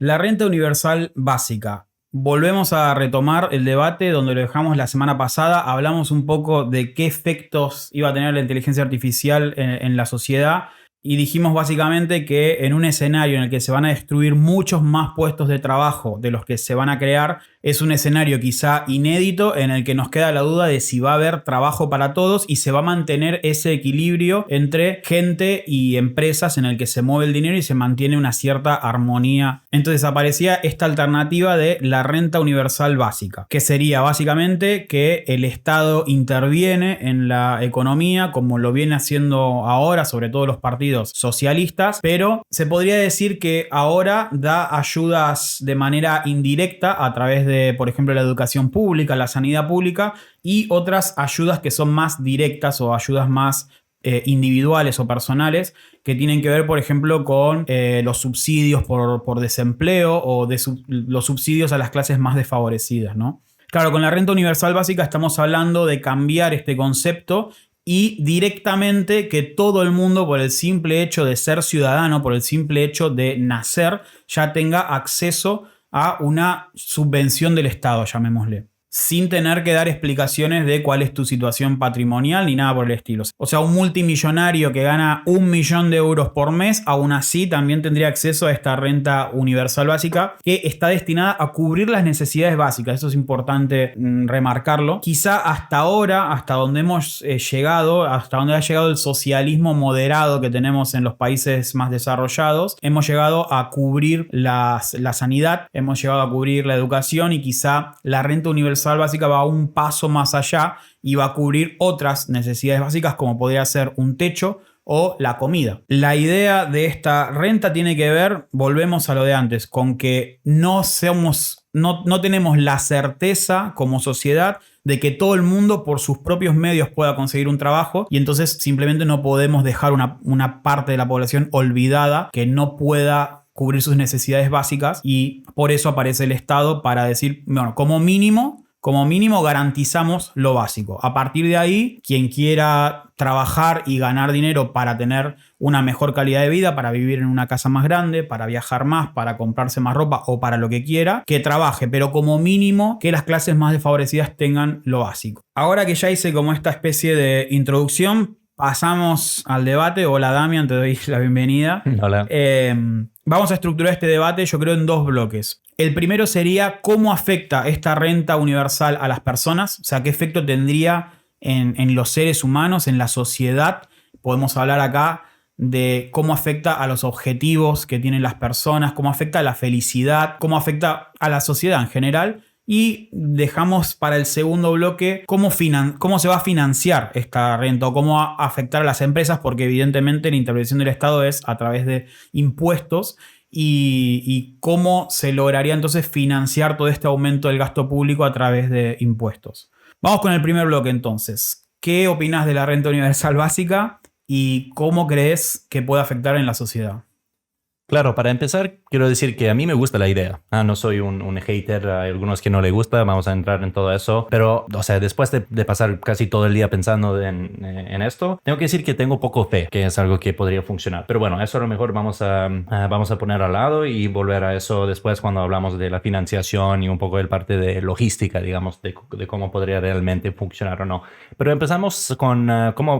La renta universal básica. Volvemos a retomar el debate donde lo dejamos la semana pasada. Hablamos un poco de qué efectos iba a tener la inteligencia artificial en la sociedad y dijimos básicamente que en un escenario en el que se van a destruir muchos más puestos de trabajo de los que se van a crear, es un escenario quizá inédito en el que nos queda la duda de si va a haber trabajo para todos y se va a mantener ese equilibrio entre gente y empresas en el que se mueve el dinero y se mantiene una cierta armonía. Entonces aparecía esta alternativa de la renta universal básica, que sería básicamente que el Estado interviene en la economía como lo viene haciendo ahora, sobre todo los partidos socialistas, pero se podría decir que ahora da ayudas de manera indirecta a través de, por ejemplo, la educación pública, la sanidad pública y otras ayudas que son más directas o ayudas más individuales o personales que tienen que ver, por ejemplo, con los subsidios por desempleo o los subsidios a las clases más desfavorecidas, ¿no? Claro, con la renta universal básica estamos hablando de cambiar este concepto y directamente que todo el mundo, por el simple hecho de ser ciudadano, por el simple hecho de nacer, ya tenga acceso a una subvención del Estado, llamémosle, sin tener que dar explicaciones de cuál es tu situación patrimonial ni nada por el estilo. O sea, un multimillonario que gana 1 millón de euros por mes, aún así también tendría acceso a esta renta universal básica que está destinada a cubrir las necesidades básicas. Eso es importante remarcarlo. Quizá hasta ahora, hasta donde hemos llegado, hasta donde ha llegado el socialismo moderado que tenemos en los países más desarrollados, hemos llegado a cubrir la sanidad, hemos llegado a cubrir la educación y quizá la renta universal básica va un paso más allá y va a cubrir otras necesidades básicas como podría ser un techo o la comida. La idea de esta renta tiene que ver, volvemos a lo de antes, con que no tenemos la certeza como sociedad de que todo el mundo por sus propios medios pueda conseguir un trabajo y entonces simplemente no podemos dejar una parte de la población olvidada que no pueda cubrir sus necesidades básicas y por eso aparece el Estado para decir, bueno, como mínimo garantizamos lo básico. A partir de ahí, quien quiera trabajar y ganar dinero para tener una mejor calidad de vida, para vivir en una casa más grande, para viajar más, para comprarse más ropa o para lo que quiera, que trabaje, pero como mínimo que las clases más desfavorecidas tengan lo básico. Ahora que ya hice como esta especie de introducción, pasamos al debate. Hola Damian, te doy la bienvenida. Hola. Vamos a estructurar este debate, yo creo, en dos bloques. El primero sería cómo afecta esta renta universal a las personas, o sea, qué efecto tendría en los seres humanos, en la sociedad. Podemos hablar acá de cómo afecta a los objetivos que tienen las personas, cómo afecta a la felicidad, cómo afecta a la sociedad en general. Y dejamos para el segundo bloque cómo se va a financiar esta renta o cómo va a afectar a las empresas, porque evidentemente la intervención del Estado es a través de impuestos y cómo se lograría entonces financiar todo este aumento del gasto público a través de impuestos. Vamos con el primer bloque entonces. ¿Qué opinas de la renta universal básica y cómo crees que puede afectar en la sociedad? Claro, para empezar, quiero decir que a mí me gusta la idea. No soy un hater, hay algunos que no le gusta, vamos a entrar en todo eso. Pero, o sea, después de pasar casi todo el día pensando en esto, tengo que decir que tengo poco fe, que es algo que podría funcionar. Pero bueno, eso a lo mejor vamos a poner al lado y volver a eso después cuando hablamos de la financiación y un poco de parte de logística, digamos, de cómo podría realmente funcionar o no. Pero empezamos con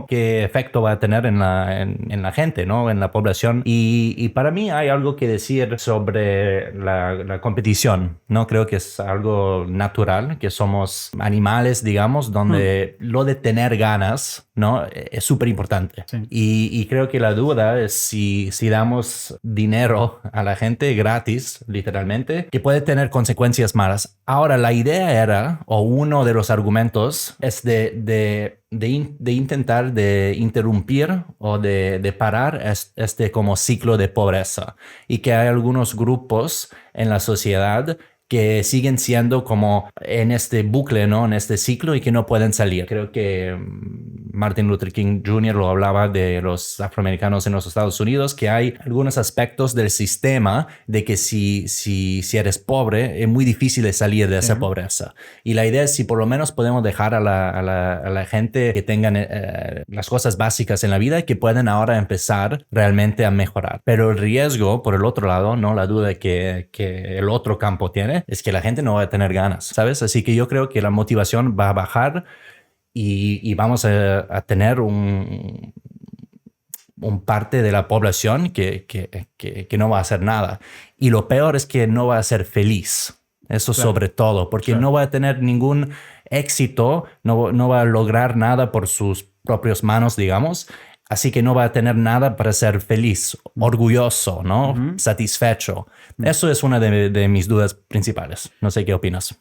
qué efecto va a tener en la gente, ¿no? En la población. Y para mí hay algo que decir sobre la competición, ¿no? Creo que es algo natural, que somos animales, digamos, donde lo de tener ganas, ¿no? Es súper importante. Sí. Y creo que la duda es si damos dinero a la gente gratis, literalmente, que puede tener consecuencias malas. Ahora, la idea era, o uno de los argumentos, es de intentar de interrumpir o de parar este como ciclo de pobreza y que hay algunos grupos en la sociedad que siguen siendo como en este bucle, ¿no? En este ciclo y que no pueden salir. Creo que Martin Luther King Jr. lo hablaba de los afroamericanos en los Estados Unidos, que hay algunos aspectos del sistema de que si eres pobre, es muy difícil de salir de esa pobreza. Y la idea es si por lo menos podemos dejar a la gente que tengan las cosas básicas en la vida, que pueden ahora empezar realmente a mejorar. Pero el riesgo, por el otro lado, no la duda que el otro campo tiene, es que la gente no va a tener ganas, ¿sabes? Así que yo creo que la motivación va a bajar y vamos a tener un parte de la población que no va a hacer nada. Y lo peor es que no va a ser feliz. Eso claro. Sobre todo, porque claro. No va a tener ningún éxito, no va a lograr nada por sus propias manos, digamos. Así que no va a tener nada para ser feliz, orgulloso, ¿no? Satisfecho. Eso es una de mis dudas principales. No sé qué opinas.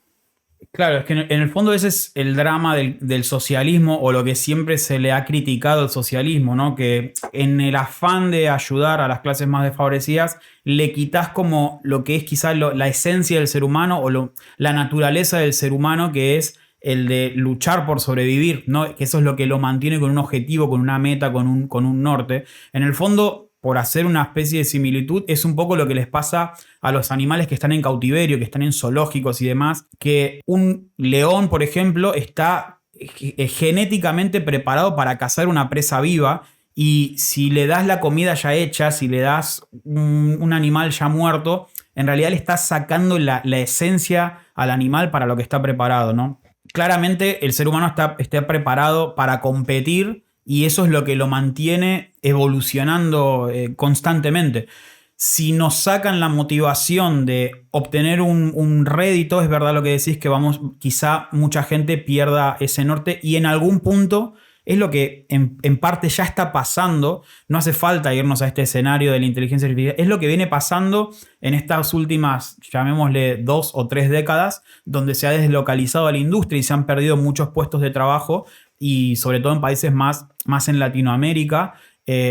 Claro, es que en el fondo ese es el drama del socialismo, o lo que siempre se le ha criticado al socialismo, ¿no? Que en el afán de ayudar a las clases más desfavorecidas, le quitas como lo que es quizás la esencia del ser humano, o la naturaleza del ser humano, que es el de luchar por sobrevivir, ¿no? Que eso es lo que lo mantiene con un objetivo, con una meta, con un norte. En el fondo, por hacer una especie de similitud, es un poco lo que les pasa a los animales que están en cautiverio, que están en zoológicos y demás, que un león, por ejemplo, está genéticamente preparado para cazar una presa viva, y si le das la comida ya hecha, si le das un animal ya muerto, en realidad le estás sacando la esencia al animal para lo que está preparado, ¿no? Claramente el ser humano está preparado para competir, y eso es lo que lo mantiene evolucionando constantemente. Si nos sacan la motivación de obtener un rédito, es verdad lo que decís, que quizá mucha gente pierda ese norte, y en algún punto es lo que en parte ya está pasando. No hace falta irnos a este escenario de la inteligencia artificial. Es lo que viene pasando en estas últimas, llamémosle 2 o 3 décadas, donde se ha deslocalizado a la industria y se han perdido muchos puestos de trabajo, y sobre todo en países más en Latinoamérica.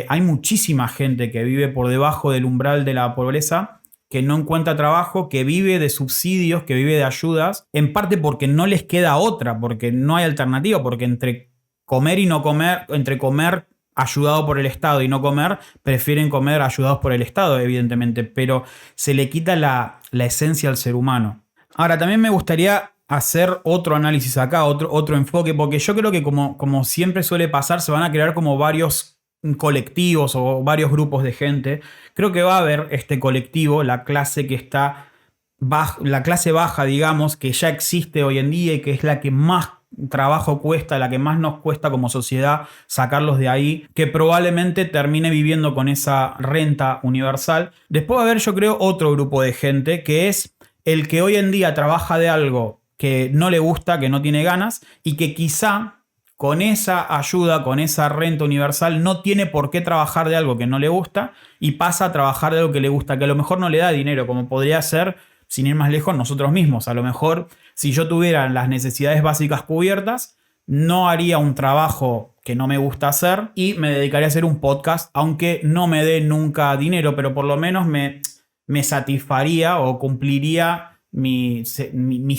Hay muchísima gente que vive por debajo del umbral de la pobreza, que no encuentra trabajo, que vive de subsidios, que vive de ayudas, en parte porque no les queda otra, porque no hay alternativa, porque entre comer y no comer, entre comer ayudado por el Estado y no comer, prefieren comer ayudados por el Estado, evidentemente, pero se le quita la esencia al ser humano. Ahora, también me gustaría hacer otro análisis acá, otro enfoque, porque yo creo que como siempre suele pasar, se van a crear como varios colectivos o varios grupos de gente. Creo que va a haber este colectivo, la clase que está la clase baja, digamos, que ya existe hoy en día y que es la que más trabajo cuesta, la que más nos cuesta como sociedad sacarlos de ahí, que probablemente termine viviendo con esa renta universal. Después va a haber, yo creo, otro grupo de gente, que es el que hoy en día trabaja de algo que no le gusta, que no tiene ganas, y que quizá con esa ayuda, con esa renta universal, no tiene por qué trabajar de algo que no le gusta y pasa a trabajar de algo que le gusta, que a lo mejor no le da dinero, como podría ser, sin ir más lejos, nosotros mismos. A lo mejor, si yo tuviera las necesidades básicas cubiertas, no haría un trabajo que no me gusta hacer y me dedicaría a hacer un podcast, aunque no me dé nunca dinero, pero por lo menos me satisfaría o cumpliría. Mi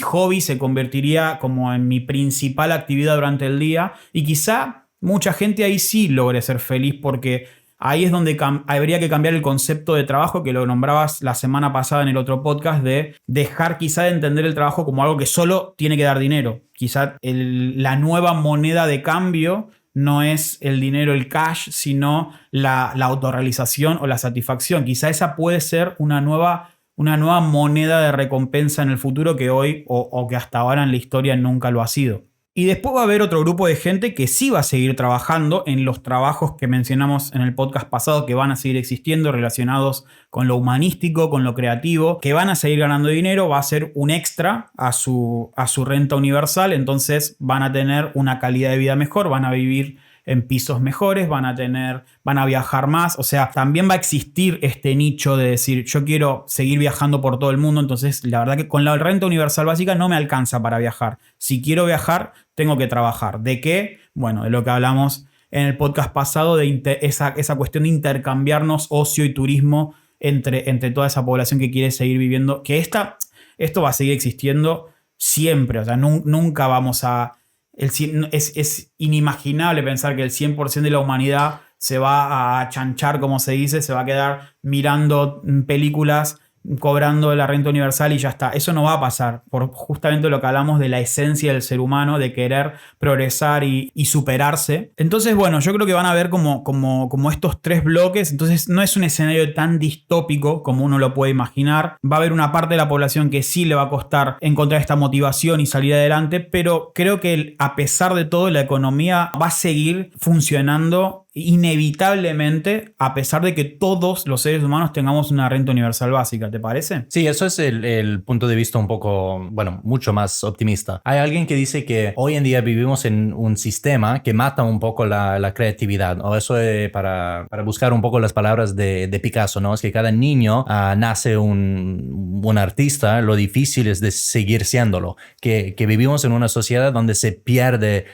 hobby se convertiría como en mi principal actividad durante el día, y quizá mucha gente ahí sí logre ser feliz, porque ahí es donde habría que cambiar el concepto de trabajo, que lo nombrabas la semana pasada en el otro podcast, de dejar quizá de entender el trabajo como algo que solo tiene que dar dinero. Quizá la nueva moneda de cambio no es el dinero, el cash, sino la autorrealización o la satisfacción. Quizá esa puede ser una nueva moneda de recompensa en el futuro, que hoy o que hasta ahora en la historia nunca lo ha sido. Y después va a haber otro grupo de gente que sí va a seguir trabajando en los trabajos que mencionamos en el podcast pasado, que van a seguir existiendo, relacionados con lo humanístico, con lo creativo, que van a seguir ganando dinero, va a ser un extra a su renta universal. Entonces van a tener una calidad de vida mejor, van a vivir en pisos mejores, van a viajar más. O sea, también va a existir este nicho de decir, yo quiero seguir viajando por todo el mundo, entonces la verdad que con la renta universal básica no me alcanza para viajar. Si quiero viajar, tengo que trabajar. ¿De qué? Bueno, de lo que hablamos en el podcast pasado, de esa cuestión de intercambiarnos ocio y turismo entre toda esa población que quiere seguir viviendo, que esta esto va a seguir existiendo siempre. O sea, nunca vamos a... Es inimaginable pensar que el 100% de la humanidad se va a chanchar, como se dice, se va a quedar mirando películas, cobrando la renta universal y ya está. Eso no va a pasar por justamente lo que hablamos de la esencia del ser humano, de querer progresar y superarse. Entonces, bueno, yo creo que van a ver como estos tres bloques. Entonces no es un escenario tan distópico como uno lo puede imaginar. Va a haber una parte de la población que sí le va a costar encontrar esta motivación y salir adelante, pero creo que a pesar de todo la economía va a seguir funcionando inevitablemente, a pesar de que todos los seres humanos tengamos una renta universal básica. ¿Te parece? Sí, eso es el punto de vista un poco, bueno, mucho más optimista. Hay alguien que dice que hoy en día vivimos en un sistema que mata un poco la creatividad, o eso para buscar un poco las palabras de Picasso, ¿no? Es que cada niño nace un artista, lo difícil es de seguir siéndolo, que vivimos en una sociedad donde se pierde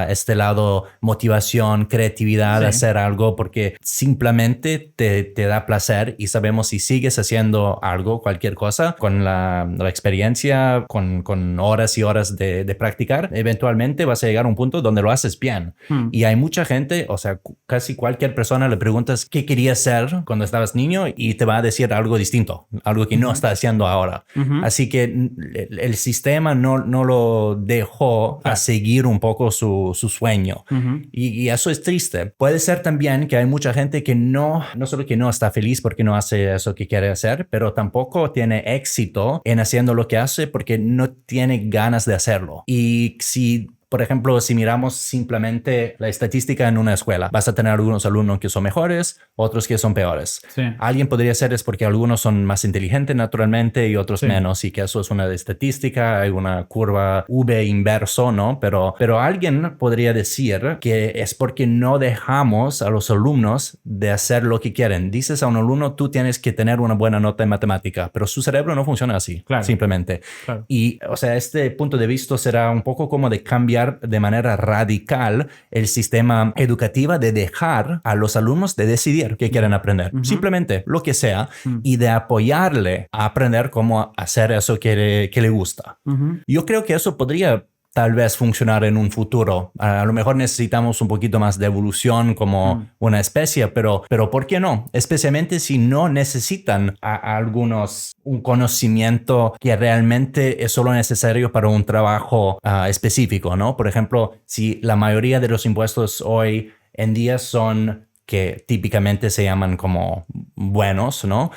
este lado motivación, creatividad, Sí. hacer algo porque simplemente te da placer y sabemos si sigues haciendo algo, cualquier cosa, con la experiencia, con horas y horas de practicar, eventualmente vas a llegar a un punto donde lo haces bien. Y hay mucha gente, o sea, casi cualquier persona le preguntas qué querías ser cuando estabas niño y te va a decir algo distinto, algo que no está haciendo ahora. Así que el sistema no lo dejó a seguir un poco su sueño. Y eso es triste. Puede ser también que hay mucha gente que no solo que no está feliz porque no hace eso que quiere hacer, pero tampoco tiene éxito en haciendo lo que hace porque no tiene ganas de hacerlo. Y si por ejemplo, si miramos simplemente la estadística en una escuela, vas a tener algunos alumnos que son mejores, otros que son peores. Sí. Alguien podría ser es porque algunos son más inteligentes naturalmente y otros menos, y que eso es una estadística, hay una curva V inverso, ¿no? Pero alguien podría decir que es porque no dejamos a los alumnos de hacer lo que quieren. Dices a un alumno, tú tienes que tener una buena nota en matemática, pero su cerebro no funciona así, simplemente. Claro. Y, o sea, este punto de vista será un poco como de cambiar de manera radical el sistema educativo, de dejar a los alumnos de decidir qué quieren aprender, simplemente lo que sea, y de apoyarle a aprender cómo hacer eso que le gusta. Yo creo que eso podría tal vez funcionar en un futuro. A lo mejor necesitamos un poquito más de evolución como una especie, pero ¿por qué no? Especialmente si no necesitan a algunos un conocimiento que realmente es solo necesario para un trabajo específico, ¿no? Por ejemplo, si la mayoría de los impuestos hoy en día son que típicamente se llaman como buenos, ¿no?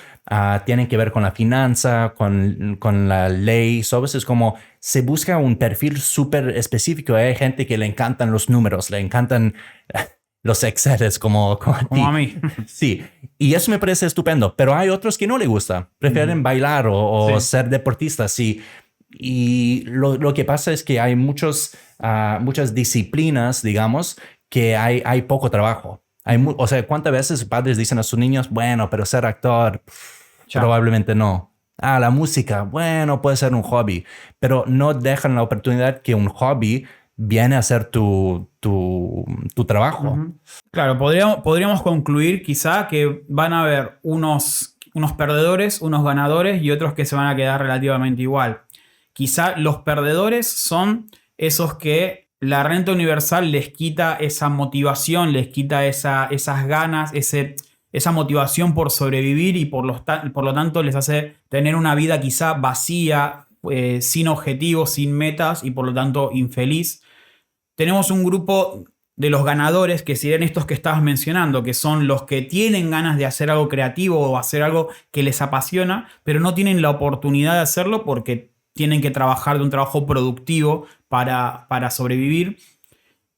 Tienen que ver con la finanza, con la ley. So, a veces como se busca un perfil súper específico. Hay gente que le encantan los números, le encantan los Exceles como a mí. Sí, y eso me parece estupendo. Pero hay otros que no les gusta. Prefieren bailar o ser deportistas. Y lo que pasa es que hay muchas disciplinas, digamos, que hay poco trabajo. O sea, ¿cuántas veces padres dicen a sus niños, bueno, pero ser actor, probablemente no? La música, bueno, puede ser un hobby, pero no dejan la oportunidad que un hobby viene a ser tu trabajo. Claro, podríamos concluir quizá que van a haber unos perdedores, unos ganadores y otros que se van a quedar relativamente igual. Quizá los perdedores son esos que la renta universal les quita esa motivación, les quita esas ganas, esa motivación por sobrevivir y por lo tanto les hace tener una vida quizá vacía, sin objetivos, sin metas y por lo tanto infeliz. Tenemos un grupo de los ganadores que serían estos que estabas mencionando, que son los que tienen ganas de hacer algo creativo o hacer algo que les apasiona, pero no tienen la oportunidad de hacerlo porque tienen que trabajar de un trabajo productivo para sobrevivir,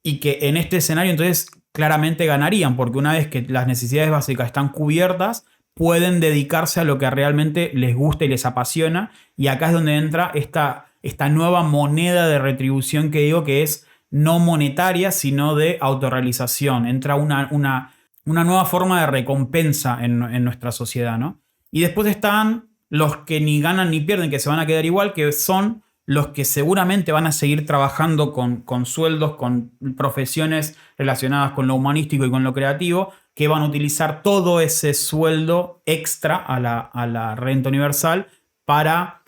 y que en este escenario entonces claramente ganarían, porque una vez que las necesidades básicas están cubiertas, pueden dedicarse a lo que realmente les gusta y les apasiona, y acá es donde entra esta nueva moneda de retribución que digo, que es no monetaria, sino de autorrealización. Entra una nueva forma de recompensa en nuestra sociedad, ¿no? Y después están los que ni ganan ni pierden, que se van a quedar igual, que son los que seguramente van a seguir trabajando con sueldos, con profesiones relacionadas con lo humanístico y con lo creativo, que van a utilizar todo ese sueldo extra a la renta universal para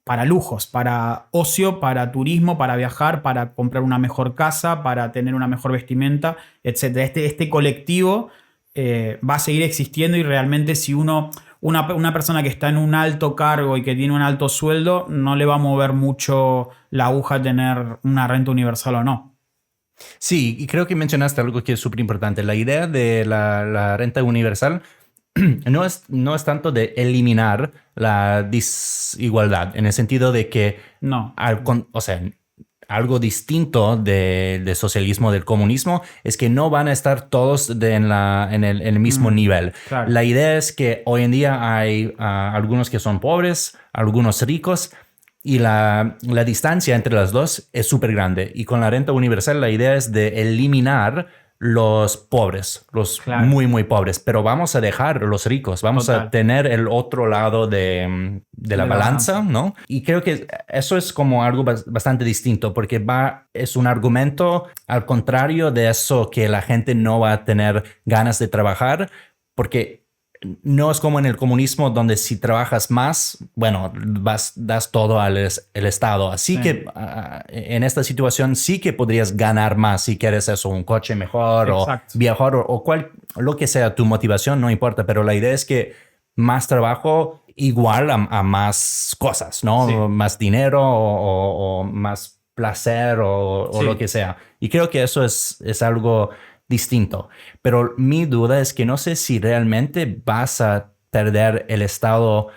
para lujos, para ocio, para turismo, para viajar, para comprar una mejor casa, para tener una mejor vestimenta, etc. Este colectivo va a seguir existiendo y realmente si una persona que está en un alto cargo y que tiene un alto sueldo, no le va a mover mucho la aguja tener una renta universal o no. Sí, y creo que mencionaste algo que es súper importante. La idea de la renta universal no es tanto de eliminar la desigualdad, en el sentido de que, No. o sea, algo distinto del socialismo, del comunismo, es que no van a estar todos en el mismo nivel. Claro. La idea es que hoy en día hay algunos que son pobres, algunos ricos, y la distancia entre las dos es súper grande. Y con la renta universal la idea es de eliminar los pobres, los Claro. muy, muy pobres, pero vamos a dejar los ricos, vamos Total. a tener el otro lado de la balanza, ¿no? Y creo que eso es como algo bastante distinto, porque es un argumento al contrario de eso que la gente no va a tener ganas de trabajar, porque no es como en el comunismo donde si trabajas más, bueno, das todo al el Estado. Así Sí. que en esta situación sí que podrías ganar más si quieres eso, un coche mejor Exacto. o viajar o lo que sea tu motivación, no importa. Pero la idea es que más trabajo igual a más cosas, ¿no? Sí. Más dinero o más placer o Sí. lo que sea. Y creo que eso es algo distinto. Pero mi duda es que no sé si realmente vas a perder el estado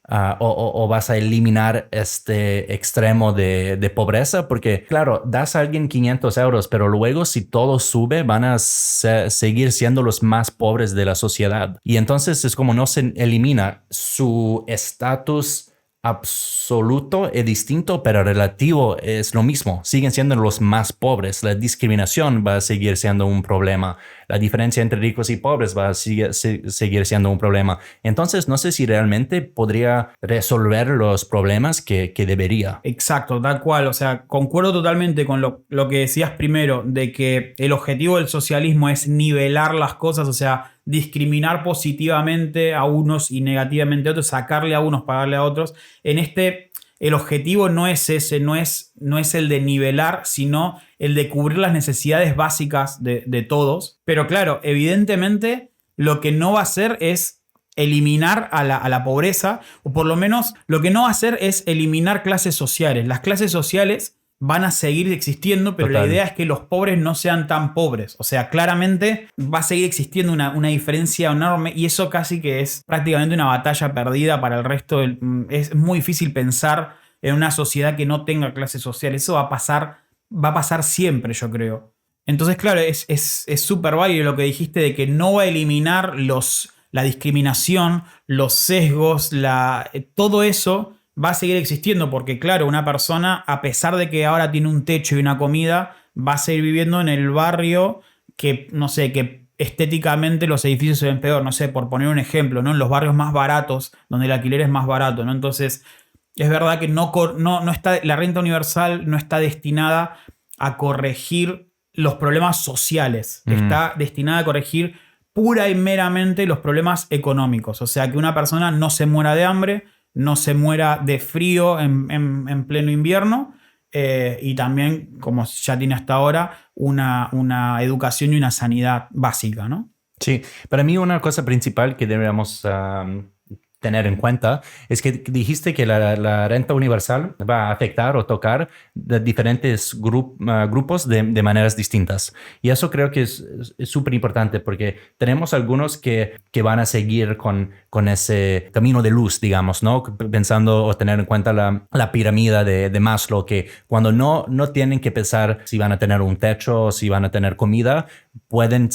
o vas a eliminar este extremo de pobreza, porque claro, das a alguien 500 euros, pero luego si todo sube van a seguir siendo los más pobres de la sociedad. Y entonces es como no se elimina su estatus absoluto es distinto, pero relativo es lo mismo. Siguen siendo los más pobres. La discriminación va a seguir siendo un problema. La diferencia entre ricos y pobres va a seguir siendo un problema. Entonces, no sé si realmente podría resolver los problemas que debería. Exacto, tal cual. O sea, concuerdo totalmente con lo que decías primero, de que el objetivo del socialismo es nivelar las cosas, o sea, discriminar positivamente a unos y negativamente a otros, sacarle a unos para darle a otros. El objetivo no es ese, no es el de nivelar, sino el de cubrir las necesidades básicas de todos. Pero claro, evidentemente lo que no va a hacer es eliminar a la pobreza, o por lo menos lo que no va a hacer es eliminar clases sociales. Las clases sociales van a seguir existiendo, pero Total. la idea es que los pobres no sean tan pobres. O sea, claramente va a seguir existiendo una diferencia enorme y eso casi que es prácticamente una batalla perdida para el resto. Es muy difícil pensar en una sociedad que no tenga clases sociales. Eso va a pasar siempre, yo creo. Entonces, claro, es súper válido lo que dijiste de que no va a eliminar la discriminación, los sesgos, todo eso va a seguir existiendo porque, claro, una persona, a pesar de que ahora tiene un techo y una comida, va a seguir viviendo en el barrio que, no sé, que estéticamente los edificios se ven peor, no sé, por poner un ejemplo, ¿no? En los barrios más baratos, donde el alquiler es más barato, ¿no? Entonces, es verdad que no está, la renta universal no está destinada a corregir los problemas sociales, está destinada a corregir pura y meramente los problemas económicos, o sea, que una persona no se muera de hambre, no se muera de frío en pleno invierno y también, como ya tiene hasta ahora, una educación y una sanidad básica, ¿no? Sí, para mí una cosa principal que deberíamos tener en cuenta es que dijiste que la renta universal va a afectar o tocar de diferentes grupos de maneras distintas. Y eso creo que es súper importante porque tenemos algunos que van a seguir con ese camino de luz, digamos, ¿no? Pensando o tener en cuenta la pirámide de Maslow, que cuando no tienen que pensar si van a tener un techo o si van a tener comida, pueden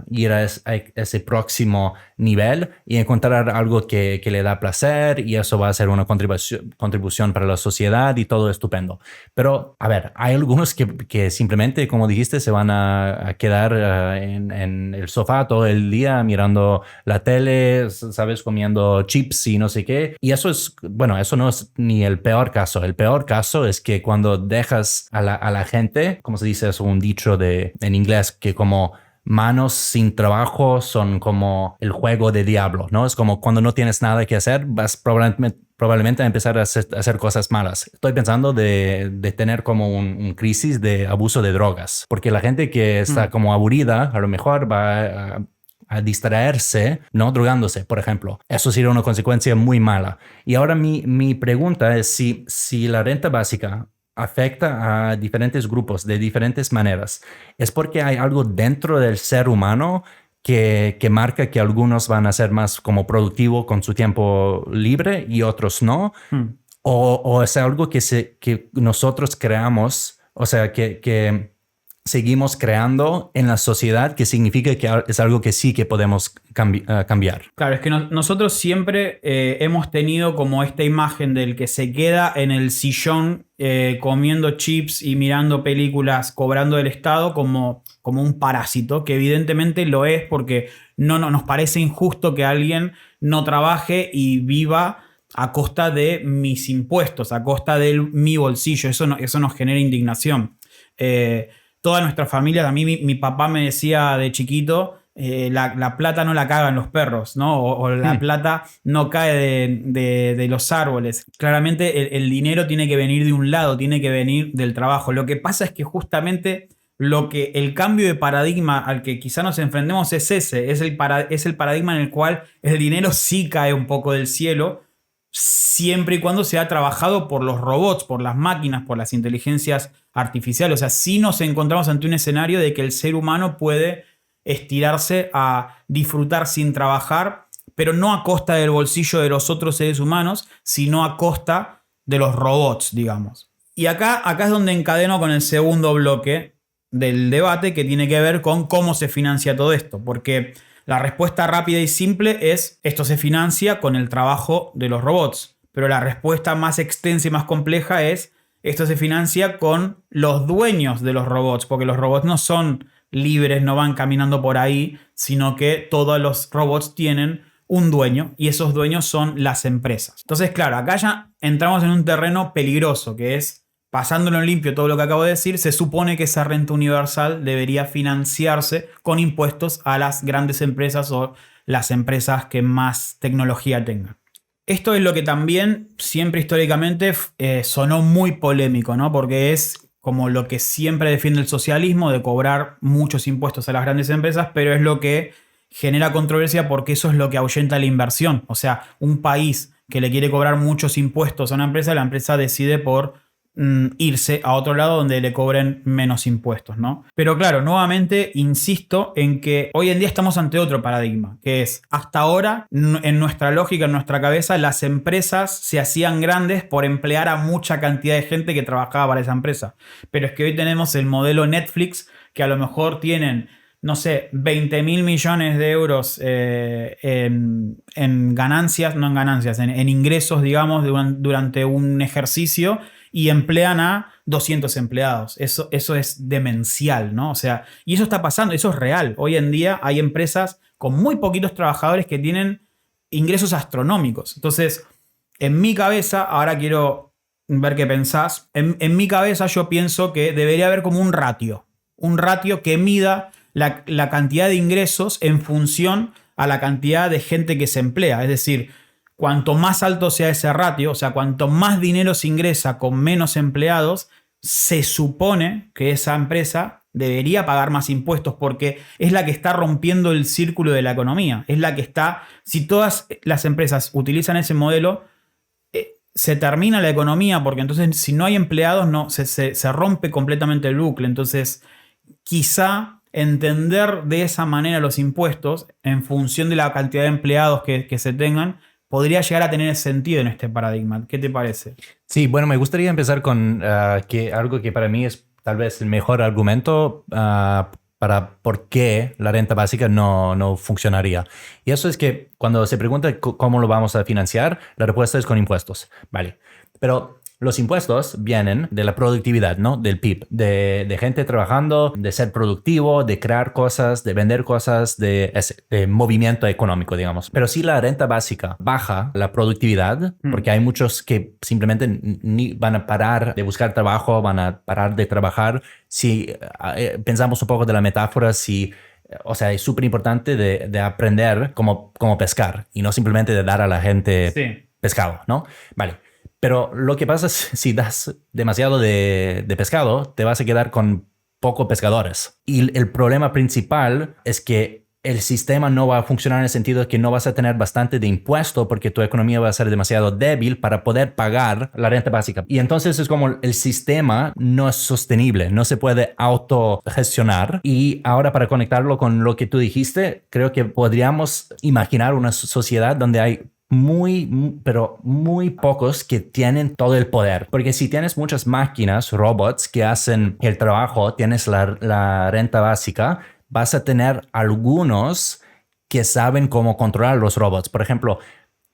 ir a ese próximo nivel y encontrar algo que le da placer y eso va a ser una contribución para la sociedad y todo estupendo. Pero, a ver, hay algunos que simplemente, como dijiste, se van a quedar en el sofá todo el día mirando la tele, ¿sabes? Comiendo chips y no sé qué. Y eso eso no es ni el peor caso. El peor caso es que cuando dejas a la gente, como se dice, es un dicho en inglés, que como manos sin trabajo son como el juego de diablo, ¿no? Es como cuando no tienes nada que hacer, vas probablemente a empezar a hacer cosas malas. Estoy pensando de tener como un crisis de abuso de drogas, porque la gente que está como aburrida, a lo mejor va a distraerse, ¿no? Drogándose, por ejemplo. Eso sería una consecuencia muy mala. Y ahora mi pregunta es si la renta básica afecta a diferentes grupos de diferentes maneras, ¿es porque hay algo dentro del ser humano que marca que algunos van a ser más como productivos con su tiempo libre y otros no? ¿O es algo que nosotros creamos, o sea, que seguimos creando en la sociedad, que significa que es algo que sí que podemos cambiar? Claro, es que nosotros siempre hemos tenido como esta imagen del que se queda en el sillón comiendo chips y mirando películas, cobrando del Estado como un parásito, que evidentemente lo es porque no nos parece injusto que alguien no trabaje y viva a costa de mis impuestos, a costa de mi bolsillo. Eso nos genera indignación. Toda nuestra familia, a mí mi papá me decía de chiquito, la plata no la cagan los perros, ¿no? O la plata no cae de los árboles. Claramente el dinero tiene que venir de un lado, tiene que venir del trabajo. Lo que pasa es que justamente el cambio de paradigma al que quizá nos enfrentemos es ese, es el paradigma en el cual el dinero sí cae un poco del cielo, siempre y cuando sea trabajado por los robots, por las máquinas, por las inteligencias artificiales. O sea, sí nos encontramos ante un escenario de que el ser humano puede estirarse a disfrutar sin trabajar, pero no a costa del bolsillo de los otros seres humanos, sino a costa de los robots, digamos. Y acá es donde encadeno con el segundo bloque del debate, que tiene que ver con cómo se financia todo esto, porque la respuesta rápida y simple es: esto se financia con el trabajo de los robots. Pero la respuesta más extensa y más compleja es: esto se financia con los dueños de los robots, porque los robots no son libres, no van caminando por ahí, sino que todos los robots tienen un dueño y esos dueños son las empresas. Entonces, claro, acá ya entramos en un terreno peligroso, que es, pasándolo en limpio todo lo que acabo de decir, se supone que esa renta universal debería financiarse con impuestos a las grandes empresas o las empresas que más tecnología tengan. Esto es lo que también siempre históricamente sonó muy polémico, ¿no? Porque es como lo que siempre defiende el socialismo, de cobrar muchos impuestos a las grandes empresas, pero es lo que genera controversia porque eso es lo que ahuyenta la inversión. O sea, un país que le quiere cobrar muchos impuestos a una empresa, la empresa decide por irse a otro lado donde le cobren menos impuestos, ¿no? Pero claro, nuevamente insisto en que hoy en día estamos ante otro paradigma, que es: hasta ahora, en nuestra lógica, en nuestra cabeza, las empresas se hacían grandes por emplear a mucha cantidad de gente que trabajaba para esa empresa. Pero es que hoy tenemos el modelo Netflix, que a lo mejor tienen, no sé, 20.000 millones de euros en ganancias, no en ganancias, en ingresos, digamos, durante un ejercicio, y emplean a 200 empleados. Eso es demencial, ¿no? O sea, y eso está pasando, eso es real. Hoy en día hay empresas con muy poquitos trabajadores que tienen ingresos astronómicos. Entonces, en mi cabeza, ahora quiero ver qué pensás, en mi cabeza yo pienso que debería haber como un ratio que mida la cantidad de ingresos en función a la cantidad de gente que se emplea. Es decir, cuanto más alto sea ese ratio, o sea, cuanto más dinero se ingresa con menos empleados, se supone que esa empresa debería pagar más impuestos, porque es la que está rompiendo el círculo de la economía. Es la que está, si todas las empresas utilizan ese modelo, se termina la economía, porque entonces si no hay empleados se rompe completamente el bucle. Entonces, quizá entender de esa manera los impuestos en función de la cantidad de empleados que se tengan podría llegar a tener sentido en este paradigma. ¿Qué te parece? Sí, bueno, me gustaría empezar con algo que para mí es tal vez el mejor argumento para por qué la renta básica no funcionaría. Y eso es que cuando se pregunta cómo lo vamos a financiar, la respuesta es con impuestos. Vale, pero los impuestos vienen de la productividad, ¿no? Del PIB, de gente trabajando, de ser productivo, de crear cosas, de vender cosas, de movimiento económico, digamos. Pero si la renta básica baja la productividad, porque hay muchos que simplemente ni van a parar de buscar trabajo, van a parar de trabajar. Si pensamos un poco de la metáfora, si o sea, es súper importante de aprender cómo pescar y no simplemente de dar a la gente Sí. pescado, ¿no? Vale. Pero lo que pasa es si das demasiado de pescado, te vas a quedar con pocos pescadores. Y el problema principal es que el sistema no va a funcionar en el sentido de que no vas a tener bastante de impuesto porque tu economía va a ser demasiado débil para poder pagar la renta básica. Y entonces es como el sistema no es sostenible, no se puede autogestionar. Y ahora para conectarlo con lo que tú dijiste, creo que podríamos imaginar una sociedad donde hay pero muy pocos que tienen todo el poder. Porque si tienes muchas máquinas, robots que hacen el trabajo, tienes la renta básica, vas a tener algunos que saben cómo controlar los robots. Por ejemplo,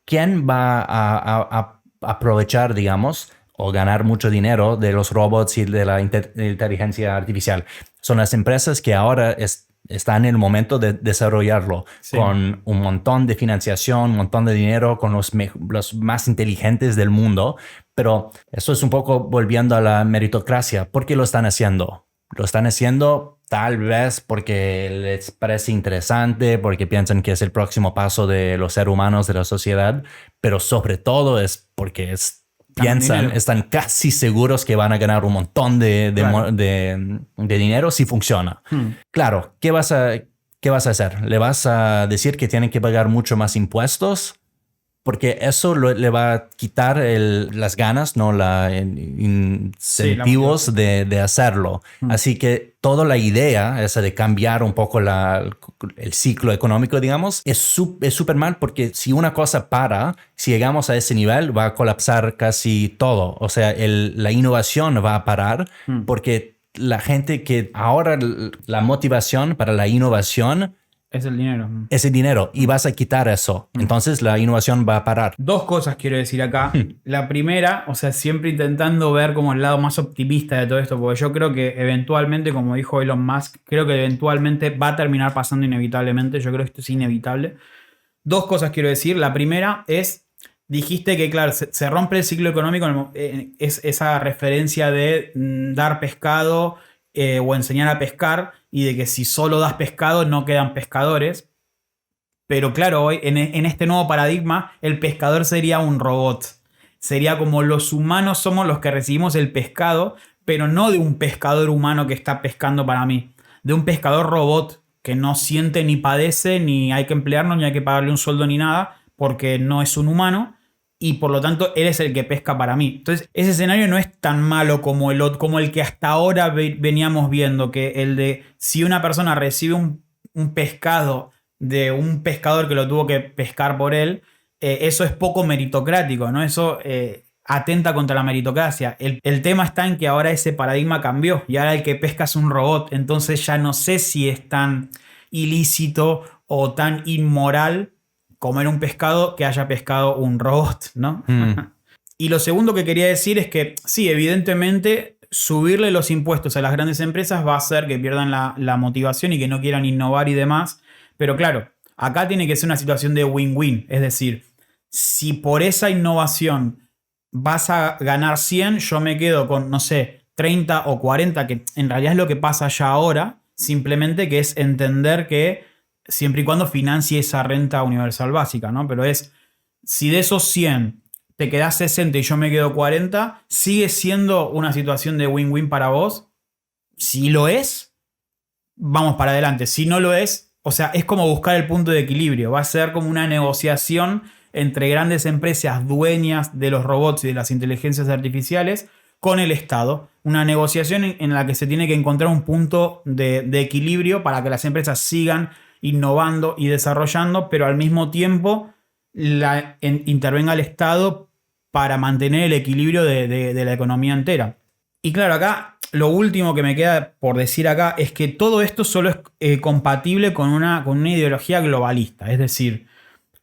¿quién va a aprovechar, digamos, o ganar mucho dinero de los robots y de la inteligencia artificial? Son las empresas que ahora están en el momento de desarrollarlo, Sí. con un montón de financiación, un montón de dinero, con los más inteligentes del mundo. Pero eso es un poco volviendo a la meritocracia. ¿Por qué lo están haciendo? Lo están haciendo tal vez porque les parece interesante, porque piensan que es el próximo paso de los seres humanos de la sociedad, pero sobre todo es porque están casi seguros que van a ganar un montón Claro. de dinero si funciona. Claro, ¿qué vas a hacer? ¿Le vas a decir que tienen que pagar mucho más impuestos? Porque eso le va a quitar las ganas, no incentivos Sí, de hacerlo. Así que toda la idea esa de cambiar un poco el ciclo económico, digamos, es súper mal porque si una cosa si llegamos a ese nivel, va a colapsar casi todo. O sea, la innovación va a parar porque la gente que ahora la motivación para la innovación es el dinero. es el dinero y vas a quitar eso. Entonces la innovación va a parar. Dos cosas quiero decir acá. La primera, o sea, siempre intentando ver como el lado más optimista de todo esto, porque yo creo que eventualmente, como dijo Elon Musk, creo que eventualmente va a terminar pasando inevitablemente. Yo creo que esto es inevitable. Dos cosas quiero decir. La primera es, dijiste que, claro, se rompe el ciclo económico, es esa referencia de dar pescado o enseñar a pescar, y de que si solo das pescado no quedan pescadores. Pero claro, hoy en este nuevo paradigma, el pescador sería un robot. Sería como los humanos somos los que recibimos el pescado, pero no de un pescador humano que está pescando para mí. De un pescador robot que no siente ni padece, ni hay que emplearlo, ni hay que pagarle un sueldo ni nada, porque no es un humano. Y por lo tanto, él es el que pesca para mí. Entonces, ese escenario no es tan malo como el que hasta ahora veníamos viendo, que el de si una persona recibe un pescado de un pescador que lo tuvo que pescar por él, eso es poco meritocrático, ¿no? Eso atenta contra la meritocracia. El tema está en que ahora ese paradigma cambió y ahora el que pesca es un robot. Entonces ya no sé si es tan ilícito o tan inmoral comer un pescado que haya pescado un robot, ¿no? Y lo segundo que quería decir es que sí, evidentemente subirle los impuestos a las grandes empresas va a hacer que pierdan la motivación y que no quieran innovar y demás. Pero claro, acá tiene que ser una situación de win-win. Es decir, si por esa innovación vas a ganar 100, yo me quedo con, no sé, 30 o 40, que en realidad es lo que pasa ya ahora, simplemente que es entender que siempre y cuando financie esa renta universal básica, ¿no? Pero es, si de esos 100 te quedás 60 y yo me quedo 40, ¿sigue siendo una situación de win-win para vos? Si lo es, vamos para adelante. Si no lo es, o sea, es como buscar el punto de equilibrio. Va a ser como una negociación entre grandes empresas dueñas de los robots y de las inteligencias artificiales con el Estado. Una negociación en la que se tiene que encontrar un punto de equilibrio para que las empresas sigan innovando y desarrollando, pero al mismo tiempo intervenga el Estado para mantener el equilibrio de la economía entera. Y claro, acá lo último que me queda por decir acá es que todo esto solo es compatible con una ideología globalista. Es decir,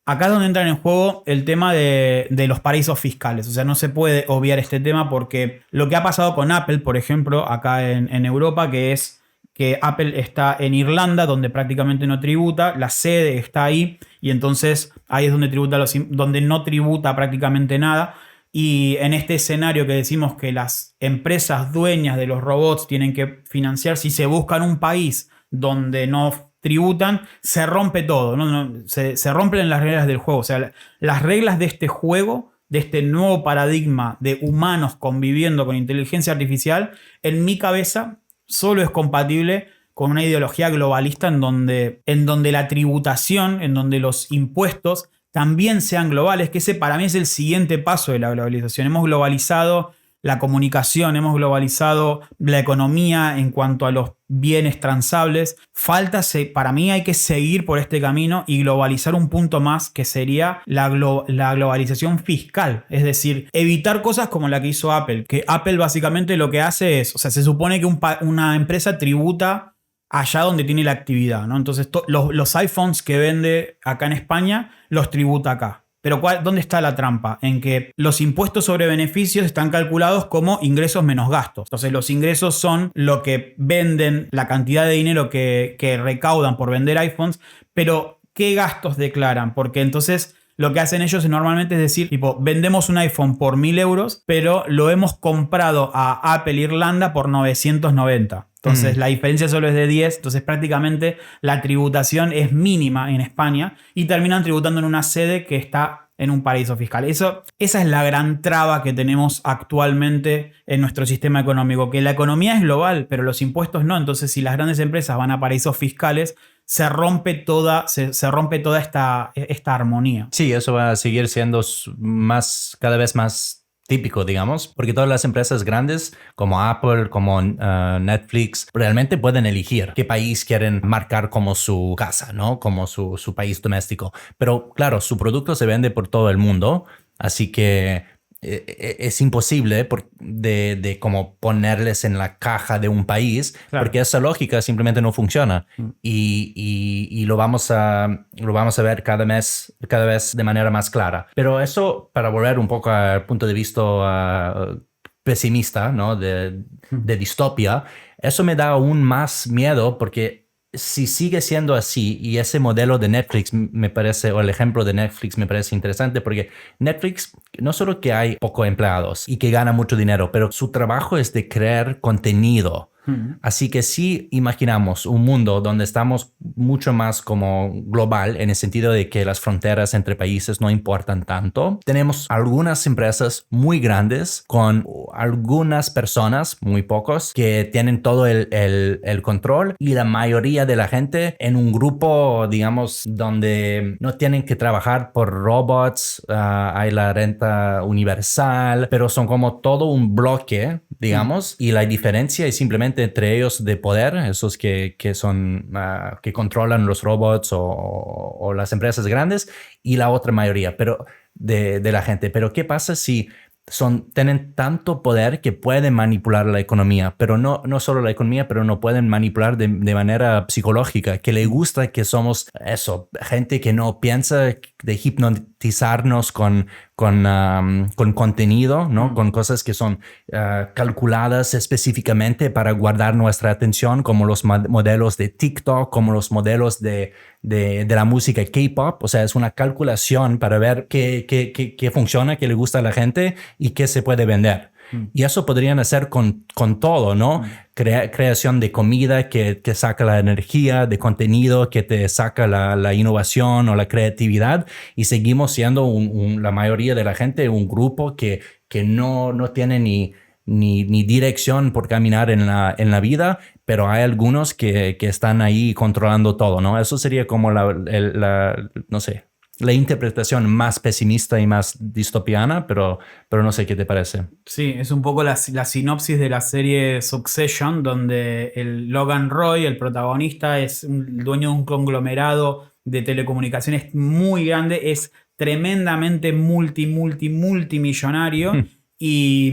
acá es donde entra en juego el tema de los paraísos fiscales. O sea, no se puede obviar este tema porque lo que ha pasado con Apple, por ejemplo, acá en Europa, que es que Apple está en Irlanda, donde prácticamente no tributa, la sede está ahí, y entonces ahí es donde donde no tributa prácticamente nada. Y en este escenario que decimos que las empresas dueñas de los robots tienen que financiar, si se buscan un país donde no tributan, se rompe todo, ¿no? Se rompen las reglas del juego. O sea, las reglas de este juego, de este nuevo paradigma de humanos conviviendo con inteligencia artificial, en mi cabeza solo es compatible con una ideología globalista en donde la tributación, en donde los impuestos también sean globales, que ese para mí es el siguiente paso de la globalización. Hemos globalizado la comunicación, hemos globalizado la economía en cuanto a los bienes transables. Para mí hay que seguir por este camino y globalizar un punto más, que sería la globalización fiscal. Es decir, evitar cosas como la que hizo Apple, que Apple básicamente lo que hace es, o sea, se supone que una empresa tributa allá donde tiene la actividad, ¿no? Entonces los iPhones que vende acá en España los tributa acá. Pero ¿dónde está la trampa? En que los impuestos sobre beneficios están calculados como ingresos menos gastos. Entonces los ingresos son lo que venden, la cantidad de dinero que recaudan por vender iPhones, pero ¿qué gastos declaran? Porque entonces lo que hacen ellos normalmente es decir, tipo, vendemos un iPhone por 1.000 euros, pero lo hemos comprado a Apple Irlanda por 990. Entonces la diferencia solo es de 10, entonces prácticamente la tributación es mínima en España y terminan tributando en una sede que está en un paraíso fiscal. Esa es la gran traba que tenemos actualmente en nuestro sistema económico, que la economía es global, pero los impuestos no. Entonces si las grandes empresas van a paraísos fiscales, se rompe toda esta armonía. Sí, eso va a seguir siendo cada vez más típico, digamos, porque todas las empresas grandes como Apple, como Netflix, realmente pueden elegir qué país quieren marcar como su casa, ¿no? Como su país doméstico. Pero claro, su producto se vende por todo el mundo, así que es imposible de como ponerles en la caja de un país, claro, porque esa lógica simplemente no funciona. Y lo vamos a ver cada vez de manera más clara. Pero eso, para volver un poco al punto de vista pesimista, ¿no? de distopia, eso me da aún más miedo, porque si sigue siendo así, y ese modelo de Netflix me parece, o el ejemplo de Netflix me parece interesante, porque Netflix no solo que hay pocos empleados y que gana mucho dinero, pero su trabajo es de crear contenido. Así que si imaginamos un mundo donde estamos mucho más como global, en el sentido de que las fronteras entre países no importan tanto, tenemos algunas empresas muy grandes con algunas personas, muy pocos, que tienen todo el control, y la mayoría de la gente en un grupo, digamos, donde no tienen que trabajar por robots, hay la renta universal, pero son como todo un bloque, digamos, y la diferencia es simplemente entre ellos de poder, esos que son que controlan los robots o las empresas grandes, y la otra mayoría pero de la gente. Pero ¿qué pasa si tienen tanto poder que pueden manipular la economía, pero no solo la economía, pero no pueden manipular de manera psicológica, que le gusta que somos eso, gente que no piensa, de hipnotizarnos con contenido, ¿no? Con cosas que son calculadas específicamente para guardar nuestra atención, como los modelos de TikTok, como los modelos de la música K-pop. O sea, es una calculación para ver qué funciona, qué le gusta a la gente y qué se puede vender. Y eso podrían hacer con todo, ¿no? Creación de comida que saca la energía, de contenido que te saca la innovación o la creatividad, y seguimos siendo la mayoría de la gente un grupo que no tiene ni dirección por caminar en la vida, pero hay algunos que están ahí controlando todo, ¿no? Eso sería como no sé, la interpretación más pesimista y más distopiana, pero no sé qué te parece. Sí, es un poco la sinopsis de la serie Succession, donde el Logan Roy, el protagonista, es el dueño de un conglomerado de telecomunicaciones muy grande, es tremendamente multimillonario y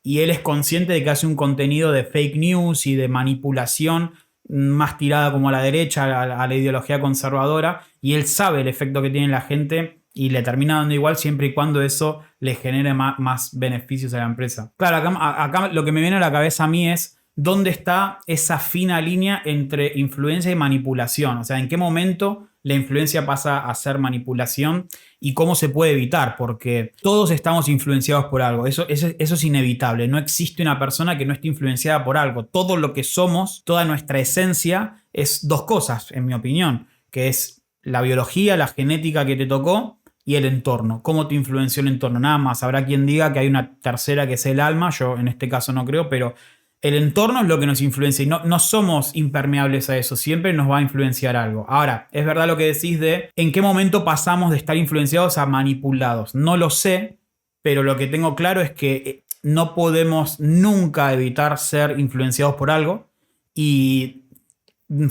él es consciente de que hace un contenido de fake news y de manipulación más tirada como a la derecha, a la ideología conservadora, y él sabe el efecto que tiene en la gente y le termina dando igual siempre y cuando eso le genere más beneficios a la empresa. Claro, acá lo que me viene a la cabeza a mí es dónde está esa fina línea entre influencia y manipulación. O sea, en qué momento la influencia pasa a ser manipulación y cómo se puede evitar, porque todos estamos influenciados por algo, eso es inevitable, no existe una persona que no esté influenciada por algo, todo lo que somos, toda nuestra esencia es dos cosas, en mi opinión, que es la biología, la genética que te tocó y el entorno, cómo te influenció el entorno, nada más. Habrá quien diga que hay una tercera que es el alma, yo en este caso no creo, pero el entorno es lo que nos influencia y no somos impermeables a eso, siempre nos va a influenciar algo. Ahora, es verdad lo que decís de en qué momento pasamos de estar influenciados a manipulados. No lo sé, pero lo que tengo claro es que no podemos nunca evitar ser influenciados por algo y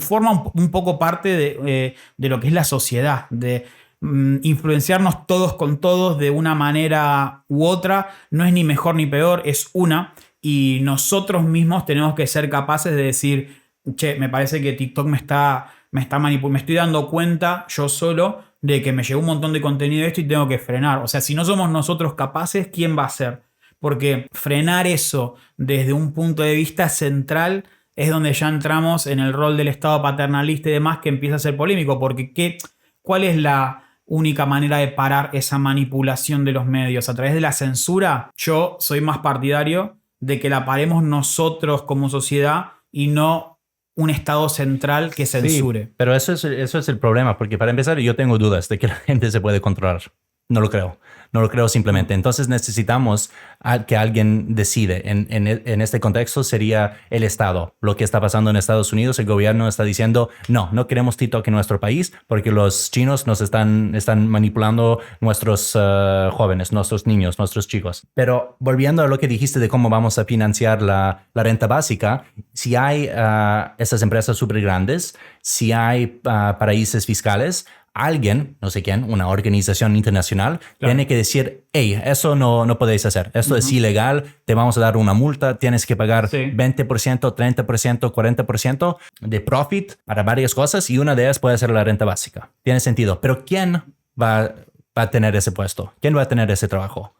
forma un poco parte de lo que es la sociedad, de influenciarnos todos con todos de una manera u otra. No es ni mejor ni peor, es una. Y nosotros mismos tenemos que ser capaces de decir, che, me parece que TikTok me está manipulando, me estoy dando cuenta yo solo de que me llegó un montón de contenido de esto y tengo que frenar. O sea, si no somos nosotros capaces, ¿quién va a ser? Porque frenar eso desde un punto de vista central es donde ya entramos en el rol del Estado paternalista y demás, que empieza a ser polémico, porque ¿cuál es la única manera de parar esa manipulación de los medios? ¿A través de la censura? Yo soy más partidario de que la paremos nosotros como sociedad y no un Estado central que censure. Sí, pero eso es el problema, porque para empezar yo tengo dudas de que la gente se puede controlar. No lo creo. No lo creo simplemente. Entonces necesitamos que alguien decide. En este contexto sería el Estado. Lo que está pasando en Estados Unidos, el gobierno está diciendo, no queremos TikTok en nuestro país porque los chinos nos están manipulando nuestros jóvenes, nuestros niños, nuestros chicos. Pero volviendo a lo que dijiste de cómo vamos a financiar la renta básica, si hay esas empresas súper grandes, si hay paraísos fiscales, alguien, no sé quién, una organización internacional, tiene que decir, hey, eso no podéis hacer, esto es ilegal, te vamos a dar una multa, tienes que pagar 20%, 30%, 40% de profit para varias cosas y una de ellas puede ser la renta básica. Tiene sentido, pero ¿quién va a tener ese puesto? ¿Quién va a tener ese trabajo?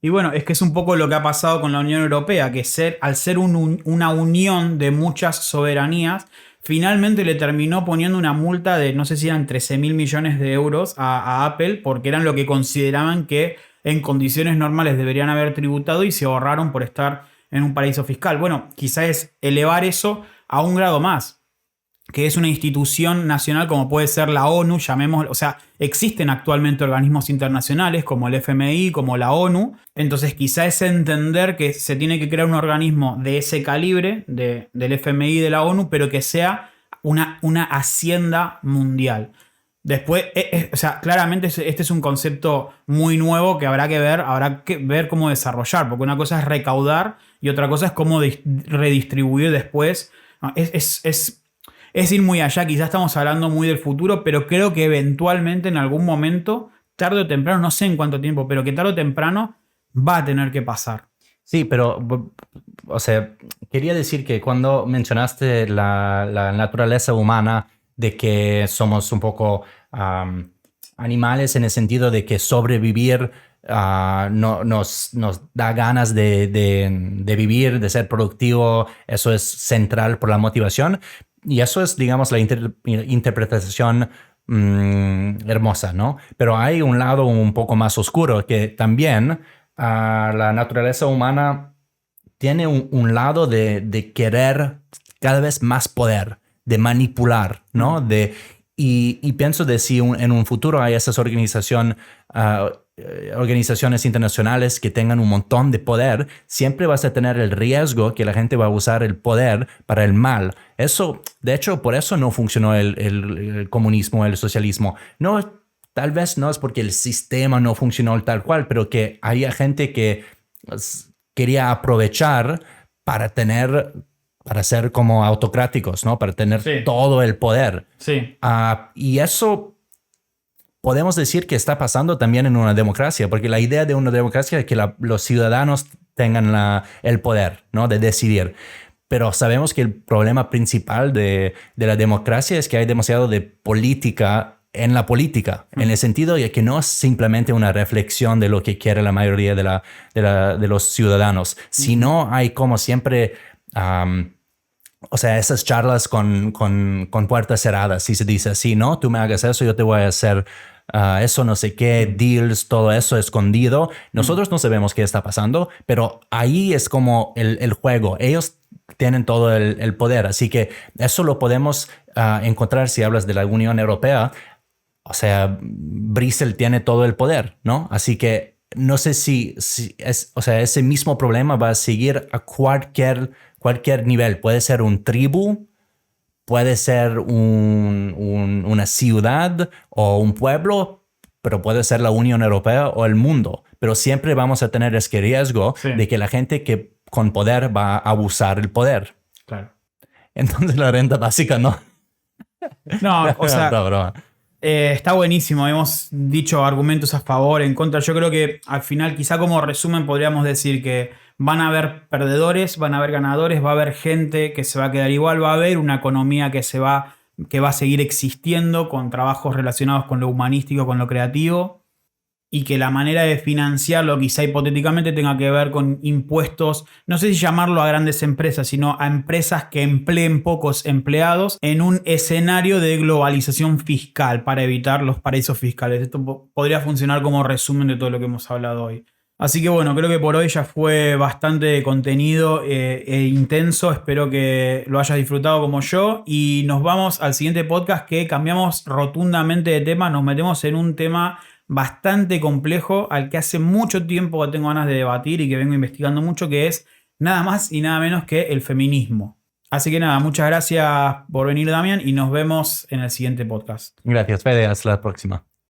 Y bueno, es que es un poco lo que ha pasado con la Unión Europea, que al ser una unión de muchas soberanías, finalmente le terminó poniendo una multa de, no sé si eran 13.000 millones de euros a Apple, porque eran lo que consideraban que en condiciones normales deberían haber tributado y se ahorraron por estar en un paraíso fiscal. Bueno, quizás es elevar eso a un grado más, que es una institución nacional como puede ser la ONU, llamémoslo, o sea, existen actualmente organismos internacionales como el FMI, como la ONU, entonces quizá es entender que se tiene que crear un organismo de ese calibre, del FMI y de la ONU, pero que sea una hacienda mundial. Después, o sea, claramente este es un concepto muy nuevo que habrá que ver cómo desarrollar, porque una cosa es recaudar y otra cosa es cómo redistribuir después. No, es ir muy allá, quizás estamos hablando muy del futuro, pero creo que eventualmente en algún momento, tarde o temprano, no sé en cuánto tiempo, pero que tarde o temprano va a tener que pasar. Sí, pero, o sea, quería decir que cuando mencionaste la naturaleza humana, de que somos un poco animales en el sentido de que sobrevivir nos da ganas de vivir, de ser productivo, eso es central por la motivación. Y eso es, digamos, la interpretación hermosa, ¿no? Pero hay un lado un poco más oscuro que también la naturaleza humana tiene un lado de querer cada vez más poder, de manipular, ¿no? Y pienso de si en un futuro hay esas organizaciones internacionales que tengan un montón de poder, siempre vas a tener el riesgo que la gente va a usar el poder para el mal. Eso, de hecho, por eso no funcionó el comunismo, el socialismo. No, tal vez no es porque el sistema no funcionó tal cual, pero que había gente que quería aprovechar para ser como autocráticos, ¿no? Para tener todo el poder. Sí. Y eso podemos decir que está pasando también en una democracia, porque la idea de una democracia es que los ciudadanos tengan el poder, ¿no? De decidir. Pero sabemos que el problema principal de la democracia es que hay demasiado de política en la política, en el sentido de que no es simplemente una reflexión de lo que quiere la mayoría de los ciudadanos, sino hay como siempre o sea, esas charlas con puertas cerradas, si se dice así, ¿no? Tú me hagas eso, yo te voy a hacer eso, no sé qué, deals, todo eso escondido. Nosotros no sabemos qué está pasando, pero ahí es como el juego. Ellos tienen todo el poder, así que eso lo podemos encontrar si hablas de la Unión Europea. O sea, Bruselas tiene todo el poder, ¿no? Así que no sé si es, o sea, ese mismo problema va a seguir a cualquier nivel. Puede ser un tribu, puede ser una ciudad o un pueblo, pero puede ser la Unión Europea o el mundo. Pero siempre vamos a tener ese riesgo de que la gente que con poder va a abusar el poder. Claro. Entonces la renta básica no. No, o sea, no, broma. Está buenísimo, hemos dicho argumentos a favor, en contra. Yo creo que al final, quizá como resumen, podríamos decir que van a haber perdedores, van a haber ganadores, va a haber gente que se va a quedar igual, va a haber una economía que va a seguir existiendo con trabajos relacionados con lo humanístico, con lo creativo, y que la manera de financiarlo quizá hipotéticamente tenga que ver con impuestos, no sé si llamarlo a grandes empresas, sino a empresas que empleen pocos empleados en un escenario de globalización fiscal para evitar los paraísos fiscales. Esto podría funcionar como resumen de todo lo que hemos hablado hoy. Así que bueno, creo que por hoy ya fue bastante contenido e intenso. Espero que lo hayas disfrutado como yo. Y nos vamos al siguiente podcast, que cambiamos rotundamente de tema. Nos metemos en un tema bastante complejo al que hace mucho tiempo que tengo ganas de debatir y que vengo investigando mucho, que es nada más y nada menos que el feminismo. Así que nada, muchas gracias por venir, Damián, y nos vemos en el siguiente podcast. Gracias, Fede. Hasta la próxima.